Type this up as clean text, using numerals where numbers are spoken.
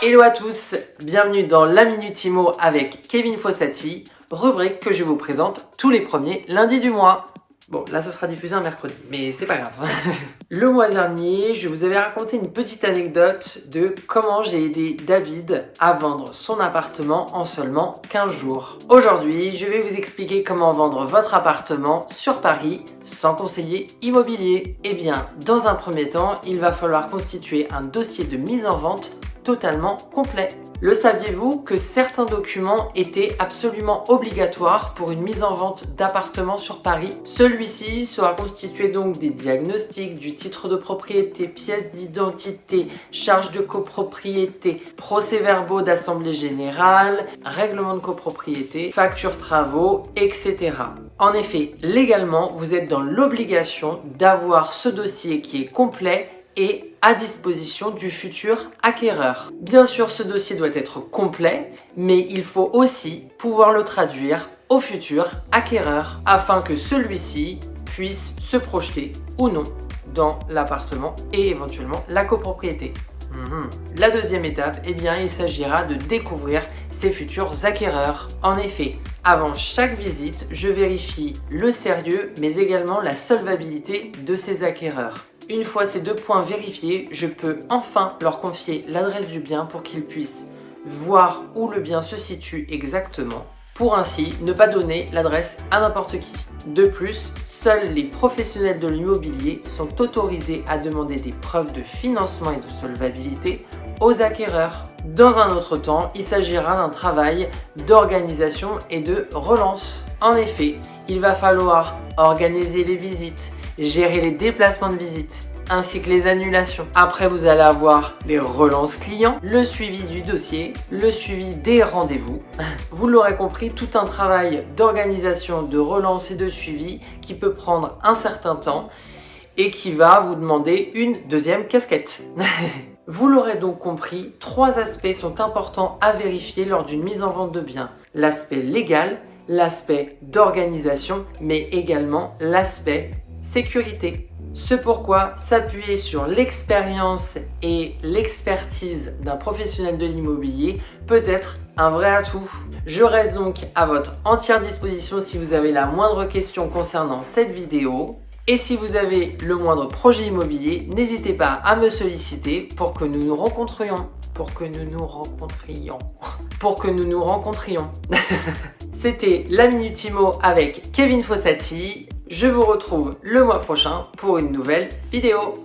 Hello à tous, bienvenue dans la Minute Immo avec Kevin Fossati, rubrique que je vous présente tous les premiers lundis du mois. Bon, là ce sera diffusé un mercredi, mais c'est pas grave. Le mois dernier, je vous avais raconté une petite anecdote de comment j'ai aidé David à vendre son appartement en seulement 15 jours. Aujourd'hui, je vais vous expliquer comment vendre votre appartement sur Paris sans conseiller immobilier. Eh bien, dans un premier temps, il va falloir constituer un dossier de mise en vente totalement complet. Le saviez-vous que certains documents étaient absolument obligatoires pour une mise en vente d'appartements sur Paris? Celui-ci sera constitué donc des diagnostics, du titre de propriété, pièces d'identité, charges de copropriété, procès-verbaux d'assemblée générale, règlement de copropriété, factures travaux, etc. En effet, légalement, vous êtes dans l'obligation d'avoir ce dossier qui est complet et à disposition du futur acquéreur. Bien sûr, ce dossier doit être complet, mais il faut aussi pouvoir le traduire au futur acquéreur afin que celui-ci puisse se projeter ou non dans l'appartement et éventuellement la copropriété. La deuxième étape, eh bien, il s'agira de découvrir ses futurs acquéreurs. En effet, avant chaque visite, je vérifie le sérieux, mais également la solvabilité de ces acquéreurs. Une fois ces deux points vérifiés, je peux enfin leur confier l'adresse du bien pour qu'ils puissent voir où le bien se situe exactement, pour ainsi ne pas donner l'adresse à n'importe qui. De plus, seuls les professionnels de l'immobilier sont autorisés à demander des preuves de financement et de solvabilité aux acquéreurs. Dans un autre temps, il s'agira d'un travail d'organisation et de relance. En effet, il va falloir organiser les visites, gérer les déplacements de visite, ainsi que les annulations. Après, vous allez avoir les relances clients, le suivi du dossier, le suivi des rendez-vous. Vous l'aurez compris, tout un travail d'organisation, de relance et de suivi qui peut prendre un certain temps et qui va vous demander une deuxième casquette. Vous l'aurez donc compris, 3 aspects sont importants à vérifier lors d'une mise en vente de biens. L'aspect légal, l'aspect d'organisation, mais également l'aspect sécurité. Ce pourquoi s'appuyer sur l'expérience et l'expertise d'un professionnel de l'immobilier peut être un vrai atout. Je reste donc à votre entière disposition si vous avez la moindre question concernant cette vidéo. Et si vous avez le moindre projet immobilier, n'hésitez pas à me solliciter pour que nous nous rencontrions. C'était la Minute Immo avec Kevin Fossati. Je vous retrouve le mois prochain pour une nouvelle vidéo.